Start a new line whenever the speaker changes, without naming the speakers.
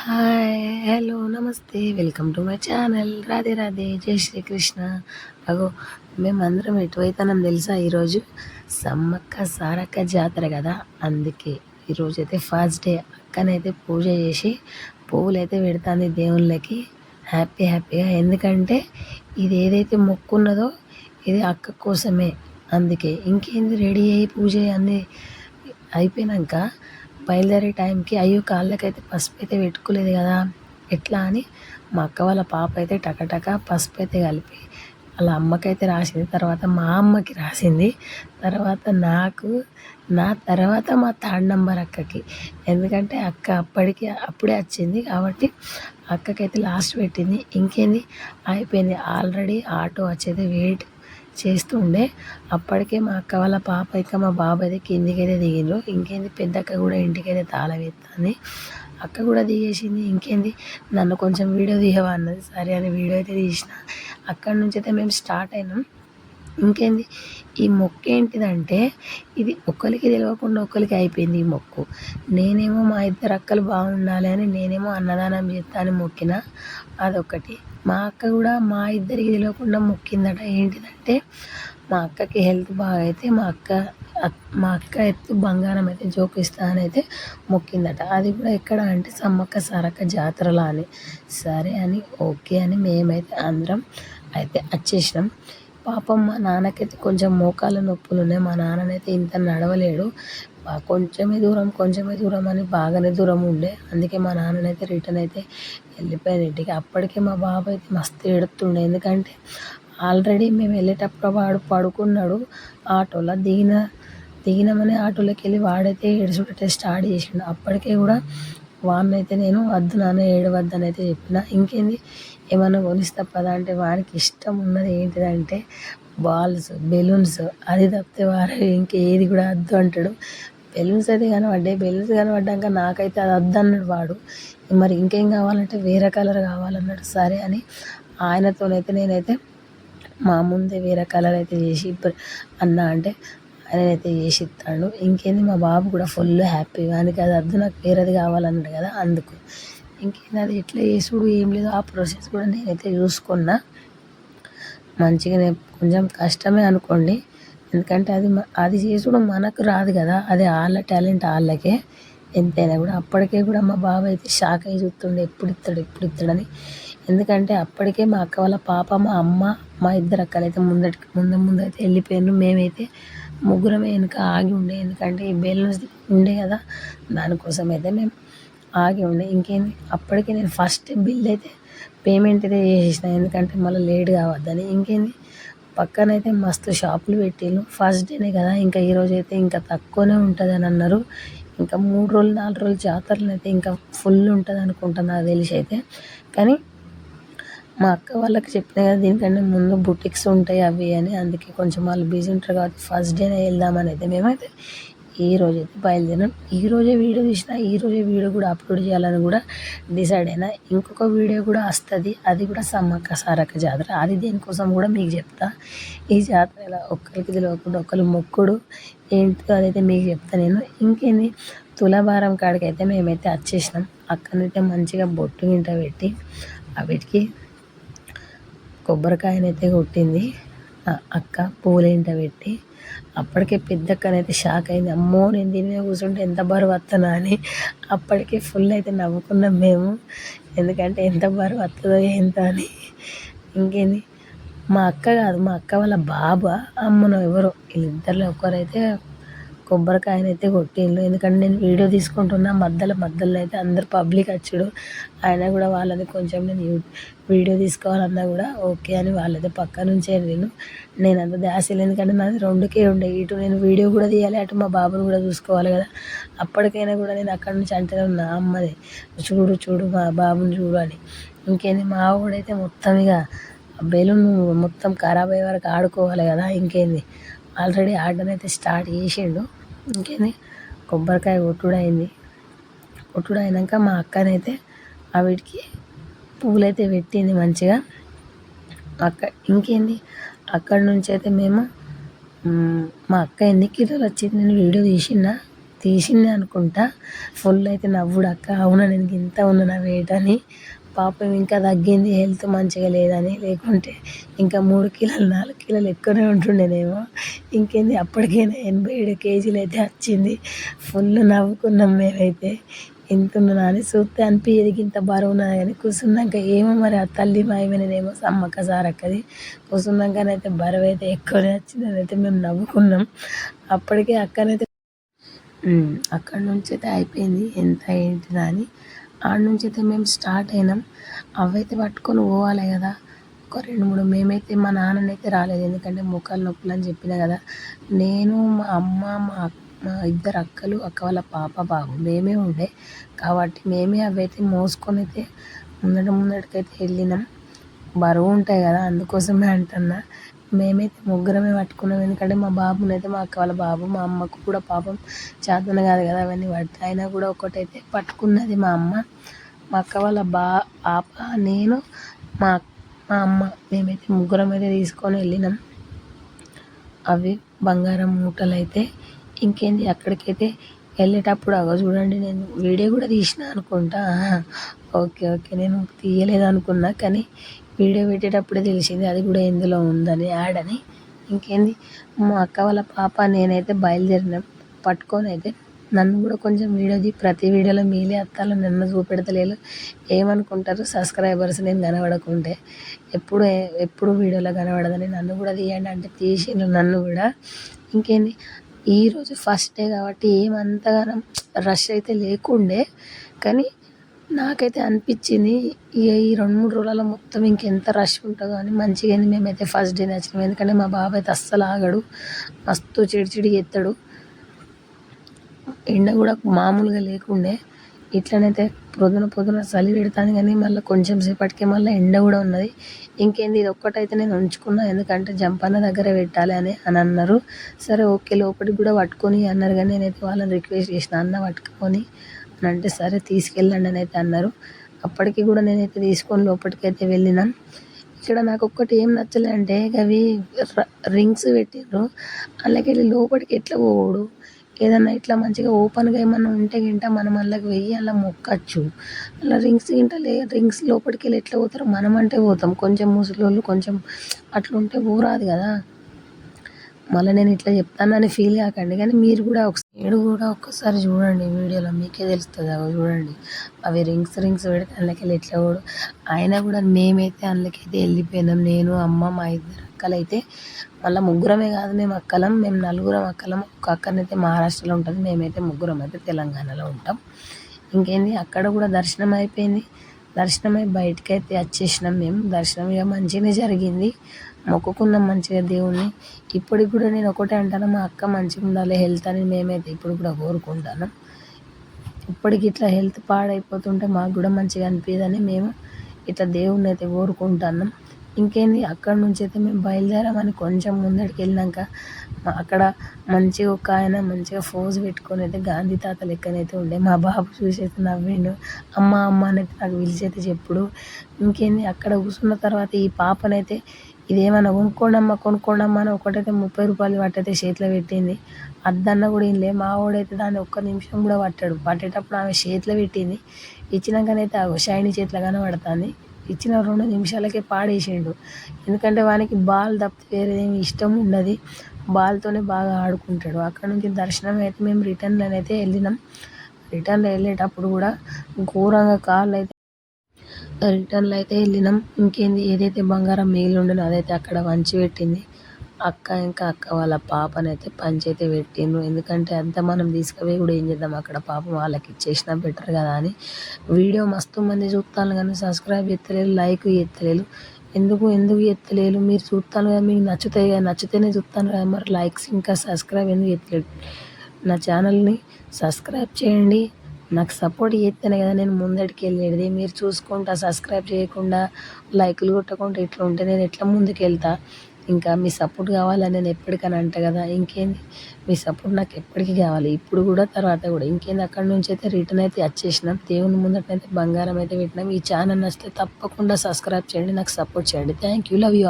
Hi! Hello! నమస్తే. Welcome to my channel. Radhe Radhe! జై శ్రీకృష్ణ. అగో మేమందరం ఎటువైతన్నాం తెలుసా ఈరోజు? సమ్మక్క సారక్క జాతర కదా! అందుకే ఈరోజైతే ఫస్ట్ డే. అక్కనైతే పూజ చేసి పువ్వులైతే పెడతాంది దేవుళ్ళకి. హ్యాపీగా. ఎందుకంటే ఇది ఏదైతే మొక్కున్నదో ఇది అక్క కోసమే. అందుకే ఇంకేంది రెడీ అయ్యి పూజ అన్నీ అయిపోయినాక బయలుదేరే టైంకి అయ్యో కాళ్ళకైతే పసుపు అయితే పెట్టుకోలేదు కదా ఎట్లా అని మా అక్క వాళ్ళ పాప అయితే టకటక పసుపు అయితే కలిపి వాళ్ళ అమ్మకైతే రాసింది. తర్వాత మా అమ్మకి రాసింది. తర్వాత నాకు, నా తర్వాత మా థర్డ్ నెంబర్ అక్కకి. ఎందుకంటే అక్క అప్పుడే వచ్చింది కాబట్టి అక్కకైతే లాస్ట్ పెట్టింది. ఇంకేంది అయిపోయింది. ఆల్రెడీ ఆటో వచ్చేది వెయిట్ చేస్తూ ఉండే. అప్పటికే మా అక్క వాళ్ళ పాప ఇంకా మా బాబు అయితే కిందికైతే దిగిండ్రు. ఇంకేంది పెద్దక్క కూడా ఇంటికైతే తాళం ఎత్తుంది. అక్క కూడా దిగేసింది. ఇంకేంది నన్ను కొంచెం వీడియో తీయవా అన్నది. సరే అని వీడియో అయితే తీసిన. అక్కడి నుంచి అయితే మేము స్టార్ట్ అయినాం. ఇంకేంది ఈ మొక్కు ఏంటిదంటే ఇది ఒకరికి తెలియకుండా ఒకరికి అయిపోయింది ఈ మొక్కు. నేనేమో మా ఇద్దరు అక్కలు బాగుండాలి అని నేనేమో అన్నదానం చేస్తా అని మొక్కిన. అదొకటి. మా అక్క కూడా మా ఇద్దరికి తెలియకుండా మొక్కిందట. ఏంటిదంటే మా అక్కకి హెల్త్ బాగైతే మా అక్క ఎత్తు బంగారం అయితే జోకిస్తా అని అయితే మొక్కిందట. అది కూడా ఎక్కడ అంటే సమ్మక్క సారక్క జాతరలో అని. సరే అని ఓకే అని మేమైతే అందరం అయితే వచ్చేసినాం. పాపం మా నాన్నకైతే కొంచెం మోకాళ్ళ నొప్పులు ఉన్నాయి. మా నాన్ననైతే ఇంత నడవలేడు. కొంచెమే దూరం అని బాగానే దూరం ఉండే. అందుకే మా నాన్ననైతే రిటర్న్ అయితే వెళ్ళిపోయాను ఇంటికి. అప్పటికే మా బాబు అయితే మస్తు ఏడుతుండే. ఎందుకంటే ఆల్రెడీ మేము వెళ్ళేటప్పుడు వాడు పడుకున్నాడు ఆటోలో. దిగినామని ఆటోలోకి వెళ్ళి వాడైతే ఏడుచుకుంటే స్టార్ట్ చేసిండు. అప్పటికే కూడా వాడినైతే నేను వద్దు నాన్న ఏడవద్దని అయితే చెప్పిన. ఇంకేంది ఏమన్నా కొనిస్తా పదా అంటే వానికి ఇష్టం ఉన్నది ఏంటిదంటే బాల్స్, బెలూన్స్. అది తప్పితే వారు ఇంకేది కూడా వద్దు అంటాడు. బెలూన్స్ అయితే కనబడ్డాయి. బెలూన్స్ కనబడ్డాక నాకైతే అది వద్దు అన్నాడు వాడు. మరి ఇంకేం కావాలంటే వేరే కలర్ కావాలన్నాడు. సరే అని ఆయనతోనైతే నేనైతే మా ముందే వేరే కలర్ అయితే చేసి అన్న అంటే ఆయనైతే చేసి ఇస్తాడు. ఇంకేంది మా బాబు కూడా ఫుల్ హ్యాపీ. వానికి అది వద్దు నాకు వేరేది కావాలన్నాడు కదా అందుకు. ఇంకేంది అది ఎట్లా చేసుడు ఏం లేదు. ఆ ప్రాసెస్ కూడా నేనైతే చూసుకున్నా. మంచిగానే కొంచెం కష్టమే అనుకోండి. ఎందుకంటే అది చేసుడు మనకు రాదు కదా. అది వాళ్ళ టాలెంట్ వాళ్ళకే ఎంతైనా కూడా. అప్పటికే కూడా మా బాబు అయితే షాక్ అయ్యి చూస్తుండే ఎప్పుడు ఇస్తాడని. ఎందుకంటే అప్పటికే మా అక్క వాళ్ళ పాప, మా అమ్మ, మా ఇద్దరు అక్కలైతే ముందైతే వెళ్ళిపోయారు. మేమైతే ముగ్గురమే వెనుక ఆగి ఉండే. ఎందుకంటే ఈ బెలూన్స్ ఉండే కదా దానికోసం అయితే మేము ఆగి ఉండే. ఇంకేంది అప్పటికే నేను ఫస్ట్ బిల్ అయితే పేమెంట్ అయితే చేసేసిన. ఎందుకంటే మళ్ళీ లేట్ కావద్దని. ఇంకేంది పక్కనైతే మస్తు షాపులు పెట్టిండ్రు. ఫస్ట్ డేనే కదా ఇంకా ఈరోజు అయితే ఇంకా తక్కువనే ఉంటుంది అని అన్నారు. ఇంకా 3 రోజులు 4 రోజులు జాతరలు అయితే ఇంకా ఫుల్ ఉంటుంది అనుకుంటున్నా నాకు తెలిసి అయితే. కానీ మా అక్క వాళ్ళకి చెప్పిన కదా దీనికంటే ముందు బుటిక్స్ ఉంటాయి అవి అని. అందుకే కొంచెం వాళ్ళు బిజీ ఉంటారు కాబట్టి ఫస్ట్ డేనే వెళ్దామని అయితే మేమైతే ఈరోజైతే బయలుదేరినాం. ఈరోజే వీడియో తీసిన. ఈరోజే వీడియో కూడా అప్లోడ్ చేయాలని కూడా డిసైడ్ అయినా. ఇంకొక వీడియో కూడా వస్తుంది. అది కూడా సమ్మక్క సారక్క జాతర. అది దేనికోసం కూడా మీకు చెప్తా. ఈ జాతర ఇలా ఒక్కరికి తెలియకుండా ఒకరు మొక్కుడు ఏంటిదో అదైతే మీకు చెప్తా నేను. ఇంకేంది తులాభారం కాడికి అయితే మేమైతే వచ్చేసినాం. అక్కడైతే మంచిగా బొట్టు గింట పెట్టి వీటికి కొబ్బరికాయనైతే కొట్టింది అక్క. పూలేంట పెట్టి అప్పటికే పెద్దక్కనైతే షాక్ అయింది. అమ్మో నేను దీని మీద కూర్చుంటే ఎంత బరువు వస్తానా అని. అప్పటికే ఫుల్ అయితే నవ్వుకున్నాం మేము. ఎందుకంటే ఎంత బరువు వస్తుందో ఎంత అని. ఇంకేంది మా అక్క కాదు, మా అక్క వాళ్ళ బాబా అమ్మనో ఎవరో వీళ్ళిద్దరిలో ఒకరైతే కొబ్బరికాయనైతే కొట్టిండు. ఎందుకంటే నేను వీడియో తీసుకుంటున్నా మధ్యలో అయితే అందరు పబ్లిక్ వచ్చాడు. అయినా కూడా వాళ్ళని కొంచెం నేను వీడియో తీసుకోవాలన్నా కూడా ఓకే అని వాళ్ళైతే పక్క నుంచే నేను అంత ధ్యాస ఎందుకంటే నాది 2కే ఉండే. ఇటు నేను వీడియో కూడా తీయాలి, అటు మా బాబుని కూడా చూసుకోవాలి కదా. అప్పటికైనా కూడా నేను అక్కడి నుంచి అంటేనే ఉన్నా అమ్మది చూడు మా బాబుని చూడు అని. ఇంకేంది మా ఆవిడైతే మొత్తం ఇక బెలూన్ మొత్తం ఖరాబ్ అయ్యే వరకు ఆడుకోవాలి కదా. ఇంకేంది ఆల్రెడీ ఆడనైతే స్టార్ట్ చేసిండు. ఇంకేంది కొబ్బరికాయ కొట్టుడు అయినాక మా అక్కనైతే వీటికి పువ్వులైతే పెట్టింది మంచిగా. ఇంకేంది అక్కడి నుంచి అయితే మేము మా అక్క ఎన్ని కిలోలు వచ్చింది నేను వీడియో తీసింది అనుకుంటా. ఫుల్ అయితే నవ్వుడు అక్క, అవునా నేను ఇంత ఉన్నా నా వెయిట్ అని. పాపం ఇంకా తగ్గింది, హెల్త్ మంచిగా లేదని, లేకుంటే ఇంకా 3 కిలోలు 4 కిలోలు ఎక్కువనే ఉంటుండేనేమో. ఇంకేంది అప్పటికైనా 87 కేజీలు అయితే వచ్చింది. ఫుల్ నవ్వుకున్నాం మేమైతే. ఇంతున్ననా అని చూస్తే అనిపించేది ఇంత బరువున్నా కానీ, కూర్చున్నాక ఏమో మరి ఆ తల్లి మాయమైనదేమో సమ్మక్క సారక్కది. కూర్చున్నాకనైతే బరువు అయితే ఎక్కువనే వచ్చిందని అయితే మేము నవ్వుకున్నాం. అప్పటికే అక్కనైతే అక్కడి నుంచి అయితే అయిపోయింది ఎంత ఏంటిదా అని. ఆడ నుంచి అయితే మేము స్టార్ట్ అయినాం. అవైతే పట్టుకొని పోవాలి కదా. ఒక 2, 3 మేమైతే మా నాన్ననైతే రాలేదు, ఎందుకంటే మోకాలు నొప్పులు అని చెప్పిన కదా. నేను, మా అమ్మ, మా 2 అక్కలు, అక్క వాళ్ళ పాప, బాబు మేమే ఉండే కాబట్టి మేమే అవైతే మోసుకొని అయితే ముందటికైతే వెళ్ళినాం. బరువు ఉంటాయి కదా, అందుకోసమే అంటున్నా. మేమైతే ముగ్గురమే పట్టుకున్నాం, ఎందుకంటే మా బాబునైతే, మా అక్క వాళ్ళ బాబు, మా అమ్మకు కూడా పాపం చేతన కాదు కదా అవన్నీ పడితే. అయినా కూడా ఒకటైతే పట్టుకున్నది మా అమ్మ. మా అక్క వాళ్ళ పాప, నేను, మా మా అమ్మ, మేమైతే ముగ్గురం అయితే తీసుకొని వెళ్ళినాం అవి బంగారం మూటలు అయితే. ఇంకేంది అక్కడికైతే వెళ్ళేటప్పుడు అగో చూడండి, నేను వీడియో కూడా తీసిన అనుకుంటా. ఓకే ఓకే, నేను తీయలేదు అనుకున్నా, కానీ వీడియో పెట్టేటప్పుడే తెలిసింది అది కూడా ఎందులో ఉందని, యాడ్ అని. ఇంకేంది మా అక్క వాళ్ళ పాప నేనైతే బయలుదేరినాం పట్టుకొని అయితే. నన్ను కూడా కొంచెం ప్రతి వీడియోలో మీలే అత్తాలో నన్ను చూపెడతలేదు, ఏమనుకుంటారు సబ్స్క్రైబర్స్ నేను కనబడకుంటే. ఎప్పుడు వీడియోలో కనబడదని నన్ను కూడా తీయండి అంటే తీసిండ్రు నన్ను కూడా. ఇంకేంది ఈరోజు ఫస్ట్ డే కాబట్టి ఏమంతగానం రష్ అయితే లేకుండే, కానీ నాకైతే అనిపించింది ఈ 2-3 రోజులలో మొత్తం ఇంకెంత రష్ ఉంటుందో అని. మంచిగా అయింది మేమైతే ఫస్ట్ డే నచ్చినాం, ఎందుకంటే మా బాబాయ్ అయితే అస్సలు ఆగడు, మస్తు చిడిచిడి ఎత్తాడు. ఎండ కూడా మామూలుగా లేకుండే. ఇట్లనైతే పొద్దున చలి పెడుతుంది, కానీ మళ్ళీ కొంచెం సేపటికే మళ్ళీ ఎండ కూడా ఉన్నది. ఇంకేంది ఇది ఒక్కటైతే నేను ఉంచుకున్నా, ఎందుకంటే జంపన్న దగ్గర పెట్టాలి అని అన్నారు. సరే ఓకే లోపలికి కూడా పట్టుకొని అన్నారు, కానీ నేనైతే వాళ్ళని రిక్వెస్ట్ చేసిన అన్న పట్టుకొని అని అంటే సరే తీసుకెళ్ళండి అని అయితే అన్నారు. అప్పటికి కూడా నేనైతే తీసుకొని లోపలికైతే వెళ్ళినాం. ఇక్కడ నాకు ఒక్కటి ఏం నచ్చలే అంటే అవి రింగ్స్ పెట్టిండ్రు, అందులోకెళ్ళి లోపలికి ఎట్లా పోవుడు. ఏదన్నా ఇట్లా మంచిగా ఓపెన్గా ఏమన్నా ఉంటే గింట మనం అందులోకి వెయ్యి అలా మొక్కచ్చు. అలా రింగ్స్ లోపలికి వెళ్ళి ఎట్లా పోతారో మనం అంటే పోతాం, కొంచెం ముసలోళ్ళు కొంచెం అట్లా ఉంటే పోరాదు కదా. మళ్ళీ నేను ఇట్లా చెప్తానని ఫీల్ కాకండి, కానీ మీరు కూడా ఒక్కసారి చూడండి వీడియోలో, మీకే తెలుస్తుంది. అవి చూడండి, అవి రింగ్స్ పెడితే అందులోకెళ్ళి ఎట్లా పోడు. అయినా కూడా మేమైతే అందులోకైతే వెళ్ళిపోయినాం, నేను, అమ్మ, మా 2 అక్కలైతే. మళ్ళీ ముగ్గురమే కాదు మేము అక్కలం, మేము 4 అక్కలం. ఒక అక్కనైతే మహారాష్ట్రలో ఉంటుంది, మేమైతే ముగ్గురం అయితే తెలంగాణలో ఉంటాం. ఇంకేంది అక్కడ కూడా దర్శనం అయిపోయింది. దర్శనమై బయటకైతే వచ్చేసినాం మేము. దర్శనం ఇక మంచిగానే జరిగింది, మొక్కుకున్నాం మంచిగా దేవుణ్ణి. ఇప్పటికి కూడా నేను ఒకటే అంటాను, మా అక్క మంచిగా ఉండాలి హెల్త్ అని మేమైతే ఇప్పుడు కూడా కోరుకుంటాను. ఇప్పటికి ఇట్లా హెల్త్ పాడైపోతుంటే మాకు కూడా మంచిగా అనిపించదని మేము ఇట్లా దేవుణ్ణి అయితే కోరుకుంటున్నాం. ఇంకేంది అక్కడి నుంచి అయితే మేము బయలుదేరామని కొంచెం ముందడికి వెళ్ళినాక అక్కడ మంచిగా ఒక ఆయన మంచిగా ఫోజ్ పెట్టుకొని అయితే గాంధీ తాత లెక్కనైతే ఉండే. మా బాబు చూసేసి నవ్విండు, అమ్మ అమ్మ అనేది నాకు పిలిచైతే చెప్పుడు. ఇంకేంది అక్కడ కూర్చున్న తర్వాత ఈ పాపనైతే ఇదేమన్నా కొనుక్కోండమ్మా అని ఒకటైతే 30 రూపాయలు పట్టయితే చేతిలో పెట్టింది. అద్దన్న కూడా ఏం లే, మా వాడైతే దాన్ని ఒక్క నిమిషం కూడా పట్టాడు. పట్టేటప్పుడు ఆమె చేతిలో పెట్టింది, ఇచ్చినాకనైతే ఆ షైనీ చేతిలో కనబడుతుంది. ఇచ్చిన 2 నిమిషాలకే పాడేసిండు, ఎందుకంటే వానికి బాల్ తప్పితే వేరేదేమి ఇష్టం ఉండదు, బాల్తోనే బాగా ఆడుకుంటాడు. అక్కడ నుంచి దర్శనం అయితే మేము రిటర్న్లోనైతే వెళ్ళినాం. రిటర్న్లో వెళ్ళేటప్పుడు కూడా ఘోరంగా కాళ్ళు అయితే రిటర్న్లో అయితే వెళ్ళినాం. ఇంకేంది ఏదైతే బంగారం మిగిలి ఉండనో అదైతే అక్కడ వంచి పెట్టింది అక్క. ఇంకా అక్క వాళ్ళ పాపనైతే పంచైతే పెట్టిండ్రు, ఎందుకంటే అంతా మనం తీసుకుపోయి కూడా ఏం చేద్దాం అక్కడ, పాపం వాళ్ళకి ఇచ్చేసినా బెటర్ కదా అని. వీడియో మస్తు మంది చూస్తాను కానీ సబ్స్క్రైబ్ ఎత్తలేరు, లైక్ ఎత్తలేరు. ఎందుకు ఎత్తలేరు? మీరు చూస్తాను కదా, మీకు నచ్చుతాయి కదా, నచ్చితేనే చూస్తాను కదా, మరి లైక్స్ ఇంకా సబ్స్క్రైబ్ ఎందుకు ఎత్తలేరు? నా ఛానల్ని సబ్స్క్రైబ్ చేయండి, నాకు సపోర్ట్ చేస్తేనే కదా నేను ముందడికి వెళ్ళేది. మీరు చూసుకుంటా సబ్స్క్రైబ్ చేయకుండా లైకులు కొట్టకుండా ఇట్లా ఉంటే నేను ఎట్లా ముందుకు వెళ్తా? ఇంకా మీ సపోర్ట్ కావాలని నేను ఎప్పటికైనా అంట కదా. ఇంకేంది మీ సపోర్ట్ నాకు ఎప్పటికీ కావాలి, ఇప్పుడు కూడా తర్వాత కూడా. ఇంకేంది అక్కడ నుంచి అయితే రిటర్న్ అయితే వచ్చేసినాం. దేవుని ముందటైతే బంగారం అయితే పెట్టినాం. ఈ ఛానల్ నచ్చితే తప్పకుండా సబ్స్క్రైబ్ చేయండి, నాకు సపోర్ట్ చేయండి. Thank you, love you.